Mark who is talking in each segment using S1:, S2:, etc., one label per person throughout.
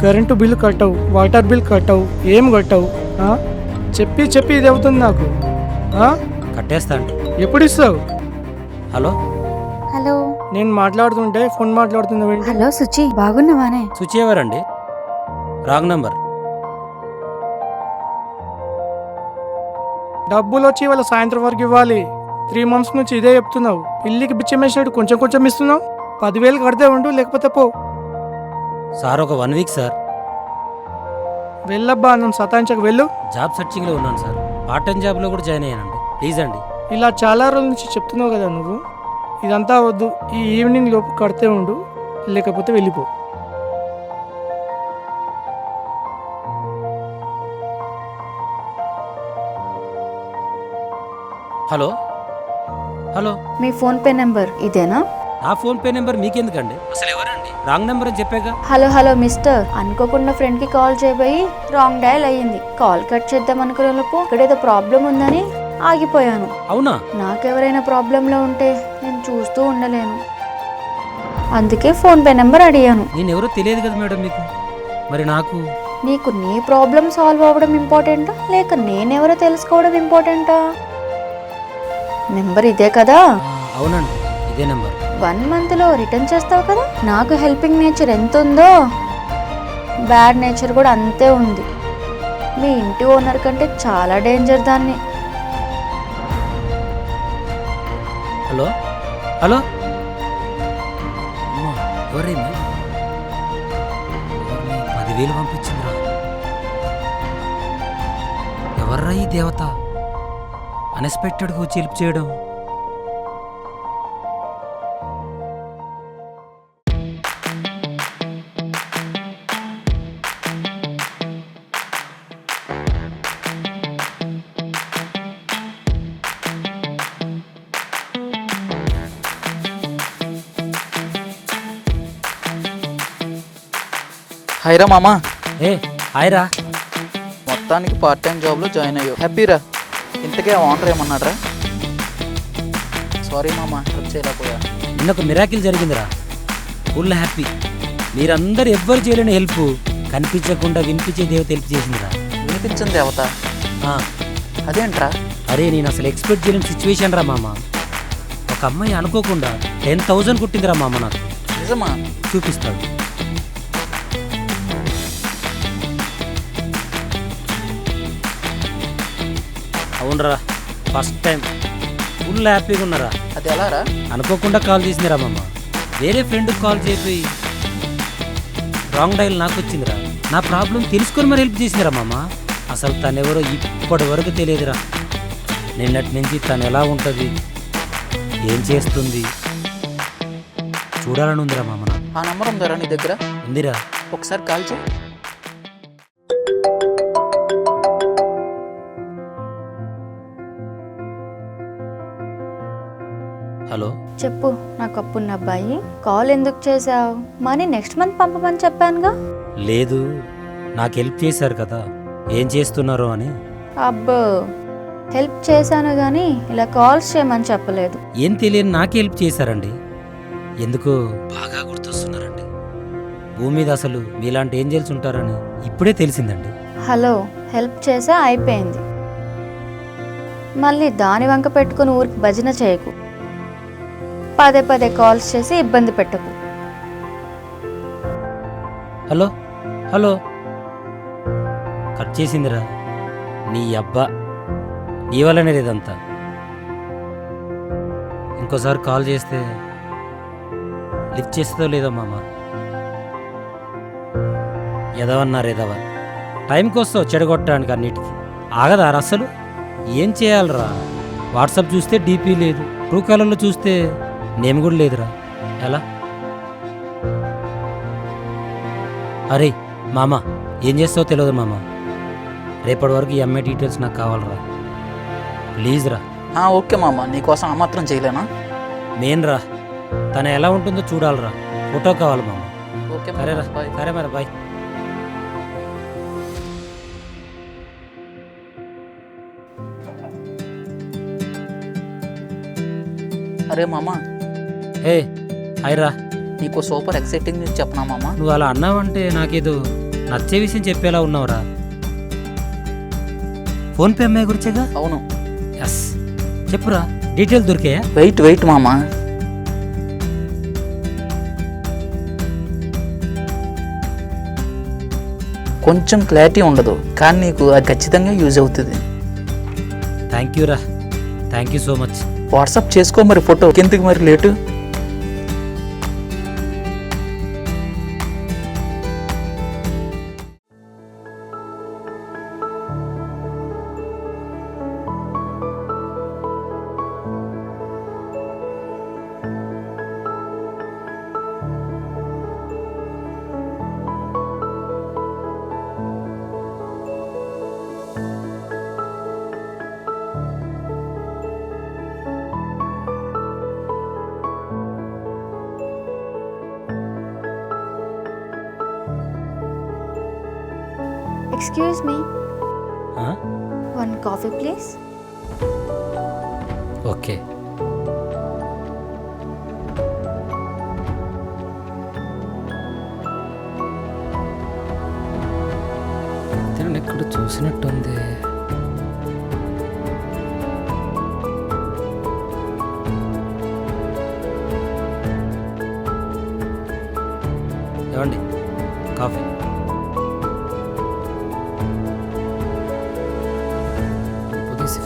S1: Current bill కట్టవు, water bill కట్టవు, ఏం కట్టవు. ఆ? చెప్పి చెప్పి ఇది అవుతుంది నాకు. ఆ?
S2: కట్టేస్తాను.
S1: ఎప్పుడు ఇస్తావు?
S2: హలో
S3: హలో
S1: నేను మాట్లాడుతుంటే ఫోన్ మాట్లాడుతున్నావు ఏంటి?
S3: హలో సుచి, బాగున్నావానే?
S2: స్విచ్ ఎవరండి? Wrong number.
S1: డబ్బులు వచ్చి వాళ్ళ సాయంత్రం వరకు ఇవ్వాలి. 3 months నుంచి ఇదే చెప్తున్నావు. పిల్లికి బిచ్చమేసినట్టు కొంచెం కొంచెం ఇస్తున్నావు. 10,000 కడితే ఉండు, లేకపోతే పో.
S2: సార్ ఒక 1 week సార్.
S1: వెళ్ళబ్బా, నన్ను సతాయించక వెళ్ళు.
S2: జాబ్ సర్చింగ్లో ఉన్నాను సార్. పార్ట్ టైం జాబ్లో కూడా జాయిన్ అయ్యానండి. ప్లీజ్ అండి.
S1: ఇలా చాలా రోజుల నుంచి చెప్తున్నావు కదా నువ్వు. ఇదంతా వద్దు. ఈ ఈవినింగ్ లోపు కడితే ఉండు, లేకపోతే వెళ్ళిపో.
S2: హలో హలో
S3: మీ ఫోన్ పే నెంబర్ ఇదేనా?
S2: నా ఫోన్ పే నెంబర్ మీకెందుకండి? అసలు ఎవరండి? రాంగ్ నెంబర్ అని చెప్పాక.
S3: హలో హలో మిస్టర్, అనుకోకుండా ఫ్రెండ్ కి కాల్ చేయబోయి రాంగ్ డయల్ అయ్యింది. కాల్ కట్ చేద్దాం అనుకునేలోపు ఇక్కడేదో ప్రాబ్లం ఉందని ఆగిపోయాను.
S2: అవునా?
S3: నాకెవరైనా ప్రాబ్లంలో ఉంటే నేను చూస్తూ ఉండలేను, అందుకే ఫోన్ పే నెంబర్ అడిగాను.
S2: నేను ఎవరో తెలియదు కదా మేడం మీకు. మరి నాకు
S3: నీకు నీ ప్రాబ్లం సాల్వ్ అవ్వడం ఇంపార్టెంటా, లేక నేనెవరో తెలుసుకోవడం ఇంపార్టెంటా? నెంబర్ ఇదే కదా?
S2: అవునండి, ఇదే నెంబర్.
S3: 1 month లో రిటర్న్ చేస్తావు కదా. నాకు హెల్పింగ్ నేచర్ ఎంత ఉందో బ్యాడ్ నేచర్ కూడా అంతే ఉంది. మీ ఇంటి ఓనర్ కంటే చాలా డేంజర్ దాన్ని.
S2: హలో హలో అమ్మా, ఎవరేమి 10,000 పంపించిందిరా. ఎవర్రా ఈ దేవత అన్ఎక్స్పెక్టెడ్గా వచ్చి హెల్ప్ చేయడం?
S4: హైరా మామా,
S2: ఏ హాయ్రా.
S4: మొత్తానికి పార్ట్ టైం జాబ్లో జాయిన్ అయ్యావు. హ్యాపీరా. ఇంతకే ఓనర్ ఏమన్నాడ్రా? సారీ మామా, ట్రిప్ చేయలేకపోయా.
S2: నిన్న ఒక మిరాకిల్ జరిగిందిరా. Full happy. మీరందరూ ఎవ్వరు చేయలేని హెల్ప్ కనిపించకుండా వినిపించే దేవత హెల్ప్ చేసిందిరా.
S4: వినిపించింది దేవత?
S2: ఆ,
S4: అదేంట్రా?
S2: అరే నేను అసలు ఎక్స్పెక్ట్ చేయలేని సిచ్యువేషన్ రా మామ. ఒక అమ్మాయి అనుకోకుండా 10,000 కుట్టిందిరా మామ నాకు.
S4: నిజమా?
S2: చూపిస్తాడు. అవునరా, ఫస్ట్ టైం ఫుల్ హ్యాపీగా ఉన్నారా.
S4: అది ఎలారా?
S2: అనుకోకుండా కాల్ చేసిందిరా మామ. వేరే ఫ్రెండ్కి కాల్ చేసి రాంగ్ డైల్ నాకు వచ్చిందిరా. నా ప్రాబ్లం తెలుసుకొని మరి హెల్ప్ చేసిందిరా మామ. అసలు తనెవరో ఇప్పటి వరకు తెలియదురా. నిన్నటి నుంచి తను ఎలా ఉంటుంది, ఏం చేస్తుంది చూడాలని ఉందిరా మామ నాకు.
S4: ఆ నెంబర్ ఉందారా నీ దగ్గర?
S2: ఉందిరా.
S4: ఒకసారి కాల్ చేయి.
S2: హలో
S3: చెప్పు. నాకు అప్పున్న అబ్బాయి, కాల్ ఎందుకు చేసావు? మనీ నెక్స్ట్ మంత్ పంపమని చెప్పానుగా.
S2: లేదు, నాకు హెల్ప్ చేశారు కదా, ఏం చేస్తున్నారో అని.
S3: అబ్బో, హెల్ప్ చేశాను కానీ ఇలా కాల్స్ చేయమని చెప్పలేదు.
S2: ఏం తెలియని నాకే హెల్ప్ చేశారండి. ఎందుకో బాగా గుర్తొస్తున్నారండి. భూమి మీద అసలు మీలాంటి ఏంజల్స్ ఉంటారని ఇప్పుడే తెలిసిందండి.
S3: హలో, హెల్ప్ చేసా అయిపోయింది. మళ్ళీ దాని వంక పెట్టుకుని ఊరికి భజన చేయకు. పదే పదే కాల్స్ చేసి ఇబ్బంది పెట్టకు.
S2: హలో హలో కట్ చేసిందిరా. నీ అబ్బా, నీ వల్లనే లేదంతా. ఇంకోసారి కాల్ చేస్తే లిఫ్ట్ చేస్తుందో లేదో మామ. ఎదవన్నారు ఎదవ. టైంకి వస్తావు చెడగొట్టడానికి అన్నిటికీ. ఆగదారా అసలు? ఏం చేయాలరా? వాట్సాప్ చూస్తే డీపీ లేదు, ట్రూ కాలర్లో చూస్తే నేమ్ కూడా లేదురా. ఎలా? అరే మామ, ఏం చేస్తావో తెలియదు మామ. రేపటి వరకు ఈ అమ్మాయి డీటెయిల్స్ నాకు కావాలరా, ప్లీజ్ రా.
S4: ఓకే మామ, నీకోసం ఆ మాత్రం చేయలేనా?
S2: మెయిన్ రా, తను ఎలా ఉంటుందో చూడాలరా. ఫోటో కావాలి మామ.
S4: ఓకే
S2: సరేరా,
S4: బాయ్.
S2: సరే మరి బాయ్.
S4: అరే మామ,
S2: హే హాయ్ రా.
S4: నీకు సూపర్ ఎక్సైటింగ్ న్యూస్ చెప్పనా మామ?
S2: నువ్వు అలా అన్నావంటే నాకేదో నచ్చే విషయం చెప్పేలా ఉన్నావురా. ఫోన్పే అమ్మాయి గురించేగా?
S4: అవును.
S2: ఎస్, చెప్పురా, డీటెయిల్ దొరికాయా?
S4: వెయిట్ మామ. కొంచెం క్లారిటీ ఉండదు, కానీ నీకు అది ఖచ్చితంగా యూజ్ అవుతుంది.
S2: థ్యాంక్ యూ రా, thank you so much.
S4: WhatsApp చేసుకో మరి ఫోటో. ఎందుకు మరి లేటు?
S3: ఎక్స్క్యూజ్ మీ,
S2: ఆ?
S3: 1 కాఫీ ప్లీజ్.
S2: ఓకే. ఇతను ఎక్కడ చూసినట్టుంది. ఏమండి, కాఫీ.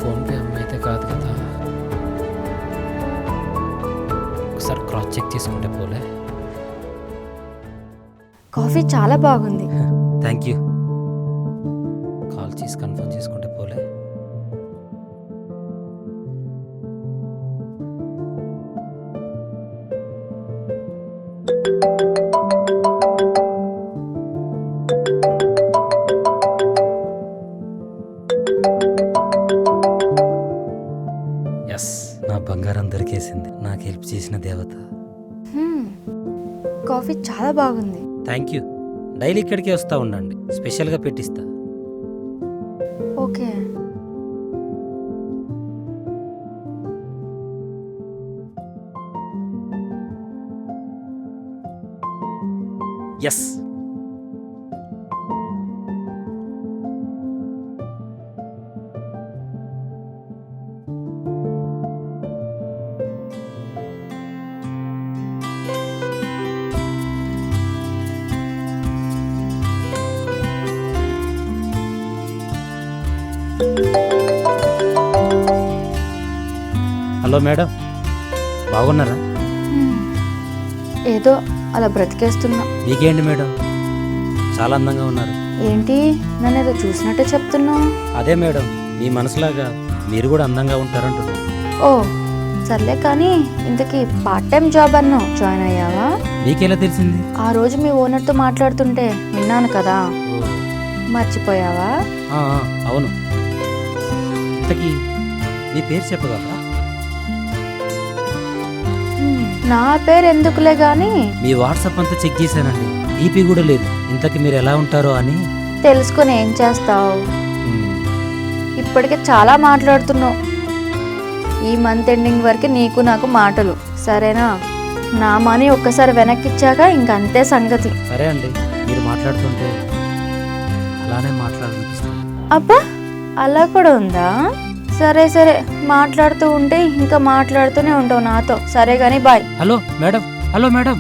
S2: ఫోన్పే అమ్మాయి అయితే కాదు కదా. ఒకసారి క్రాస్ చెక్ చేసుకుంటే పోలే.
S3: కాఫీ చాలా బాగుంది.
S2: Thank you. కాల్ చేసి కన్ఫర్మ్ చేసుకుంటే పోలే. ఎస్, నా బంగారం దొరికేసింది. నాకు హెల్ప్ చేసిన దేవత.
S3: కాఫీ చాలా బాగుంది.
S2: Thank you. డైలీ ఇక్కడికే వస్తూ ఉండండి, స్పెషల్గా పెట్టిస్తా.
S3: ఓకే.
S2: ఎస్. హలో మేడం, బాగున్నారా?
S3: ఏదో అలా బ్రతికేస్తున్నా.
S2: మీకేంటి మేడం, చాలా అందంగా ఉన్నారు.
S3: ఏంటి, నన్ను ఏదో చూసినట్టే చెప్తున్నావు?
S2: అదే మేడం, మీ మనసులాగా మీరు కూడా అందంగా ఉంటారంటున్నా.
S3: ఓ సర్లే, కానీ ఇంతకీ పార్ట్ టైం జాబ్ అన్నావు, జాయిన్ అయ్యావా?
S2: మీకెలా తెలిసింది?
S3: ఆ రోజు మీ ఓనర్తో మాట్లాడుతుంటే విన్నాను కదా.
S2: ఓ,
S3: మర్చిపోయావా?
S2: అవును. ఇంతకీ మీ పేరు చెప్పగలరా?
S3: నా పేరు ఎందుకులే గాని,
S2: మీ వాట్సాప్ అంతా చెక్ చేశానండి, ఈపీ కూడా లేదు. ఇంతకీ మీరు ఎలా ఉంటారో అని.
S3: తెలుసుకొని ఏం చేస్తావు?
S2: మ్మ్.
S3: ఇప్పటికే చాలా మాట్లాడుతున్నావు. ఈ మంత్ ఎండింగ్ వరకు నీకు నాకు మాటలు, సరేనా? నా మనీ ఒక్కసారి వెనక్కి ఇచ్చాక ఇంకంతే సంగతి.
S2: సరే అండి, మీరు మాట్లాడుతుంటే అలానే మాట్లాడాలనిపిస్తుంది.
S3: అబ్బా, అలా కూడా ఉందా? సరే సరే, మాట్లాడుతూ ఉంటే ఇంకా మాట్లాడుతూనే ఉంటావు నాతో. సరే కానీ bye.
S2: Hello madam, hello madam.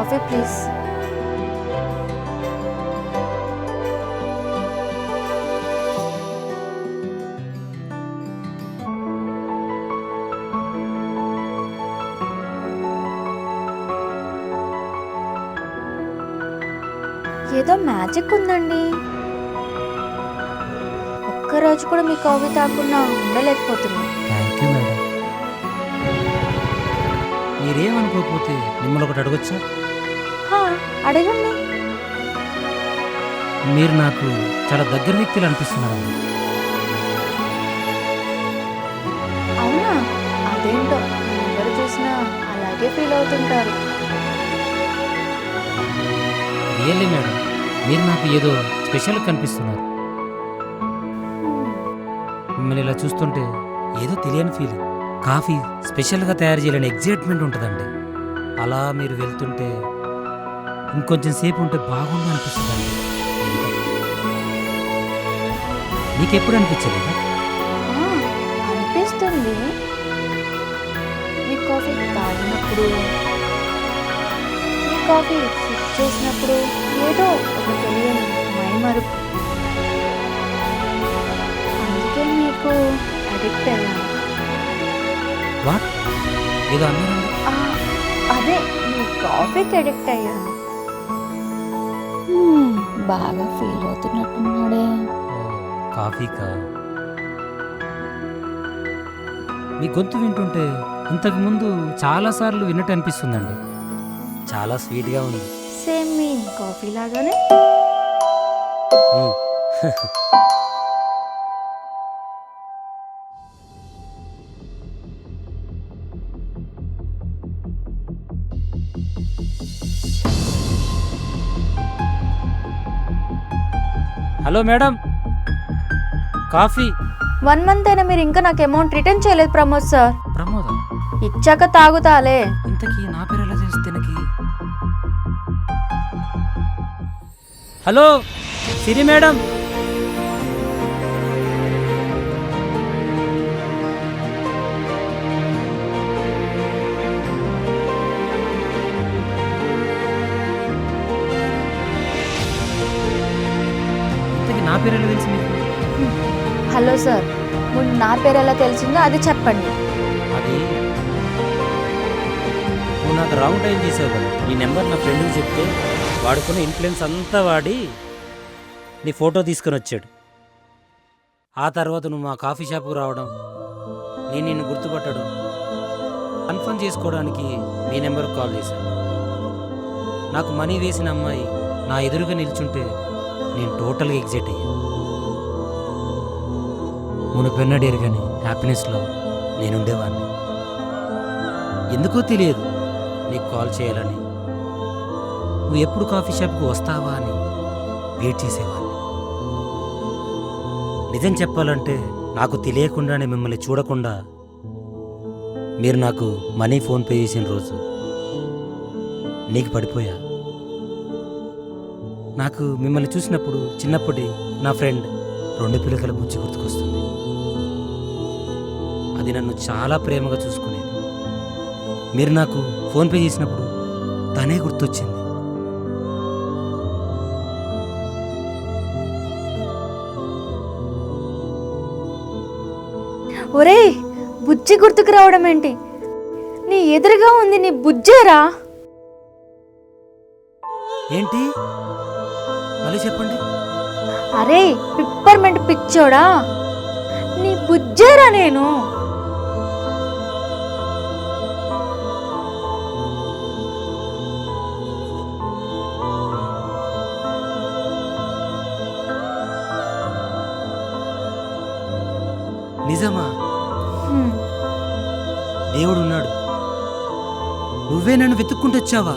S3: Coffee please. ఏదో మ్యాజిక్ ఉందండి. ఒక్కరోజు కూడా మీ కాఫీ తాగకుండా ఉండలేకపోతున్నా.
S2: Thank you madam. మీరేమనుకోకపోతే మిమ్మల్ని ఒకటి అడగొచ్చా?
S3: హా, అడగండి.
S2: మీరు నాకు చాలా దగ్గర వ్యక్తులు అనిపిస్తున్నారు.
S3: అవునా? అదేంటో ఎవరు చూసినా అలాగే ఫీల్ అవుతుంటారు.
S2: రియల్లీ మేడం, మీరు నాకు ఏదో స్పెషల్ కనిపిస్తున్నారు. మిమ్మల్ని ఇలా చూస్తుంటే ఏదో తెలియని ఫీలింగ్. కాఫీ స్పెషల్గా తయారు చేయాలని ఎగ్జైట్మెంట్ ఉంటుందండి. అలా మీరు వెళ్తుంటే ఇంకొంచెం సేపు ఉంటే బాగుంది అనిపిస్తుందండి. నీకెప్పుడు అనిపించలేదా?
S3: ఆ, అనిపిస్తుంది. మీ కాఫీ తాగినప్పుడు, మీ కాఫీ సిప్ చేసినప్పుడు ఏదో ఒక తెలియని మైమరుపు. అందుకే మీకు అడిక్ట్ అయ్యాను.
S2: వాట్? ఏదో అన్నారండి?
S3: ఆ, అదే మీ కాఫీకి అడిక్ట్ అయ్యాను. బాగా ఫీల్ అవుతున్నట్టున్నాడే.
S2: కాఫీకా? మీ గొంతు వింటుంటే ఇంతకుముందు చాలాసార్లు విన్నట్టు అనిపిస్తుందండి. చాలా స్వీట్గా ఉంది.
S3: సేమ్ మీ కాఫీ లాగానే.
S2: మ్మ్. Hello madam, coffee.
S3: 1 month అయినా మీరు ఇంకా నాకు అమౌంట్ రిటర్న్ చేయలేదు ప్రమోద్ సార్.
S2: ప్రమోదం?
S3: ఇచ్చాక తాగుతాలే.
S2: ఇంతకీ నా పేరు ఎలా తెలుసు తినకి? హలో సిరి మేడం. ఇంతకీ నా పేరు ఎలా తెలుసు మీకు?
S3: హలో సార్, ముందు నా పేరు ఎలా తెలిసిందో అది చెప్పండి.
S2: అది నువ్వు నాకు రాంగ్ టైం చేసావు కదా. నీ నెంబర్ నా ఫ్రెండ్కి చెప్తే వాడుకున్న ఇన్ఫ్లుయెన్స్ అంతా వాడి నీ ఫోటో తీసుకొని వచ్చాడు. ఆ తర్వాత నువ్వు మా కాఫీ షాప్కి రావడం, నేను నిన్ను గుర్తుపట్టడం, కన్ఫర్మ్ చేసుకోవడానికి నీ నెంబర్కి కాల్ చేశాను. నాకు మనీ వేసిన అమ్మాయి నా ఎదురుగా నిల్చుంటే నేను టోటల్గా ఎగ్జైట్ అయ్యాను. మునుపెన్నడేరు కానీ హ్యాపీనెస్లో నేనుండేవాడిని. ఎందుకో తెలియదు నీకు కాల్ చేయాలని, నువ్వు ఎప్పుడు కాఫీ షాప్కి వస్తావా అని వెయిట్ చేసేవాడిని. నిజం చెప్పాలంటే నాకు తెలియకుండానే మిమ్మల్ని చూడకుండా మీరు నాకు మనీ ఫోన్పే చేసిన రోజు నీకు పడిపోయా. నాకు మిమ్మల్ని చూసినప్పుడు చిన్నప్పటి నా ఫ్రెండ్ 2 పిలకల బుజ్జి గుర్తుకొస్తుంది. అది నన్ను చాలా ప్రేమగా చూసుకునేది. మీరు నాకు ఫోన్పే చేసినప్పుడు తనే గుర్తొచ్చింది.
S3: ఒరేయ్, బుజ్జి గుర్తుకు రావడం ఏంటి? నీ ఎదురుగా ఉంది నీ బుజ్జేరా.
S2: ఏంటి? మళ్ళీ చెప్పండి.
S3: అరే పిప్పర్మెంట్ పిచ్చోడా, నీ బుజ్జేరా నేను.
S2: నిజమా?
S3: హ్మ్.
S2: దేవుడున్నాడు. నువ్వే నన్ను వెతుక్కుంటూ వచ్చావా?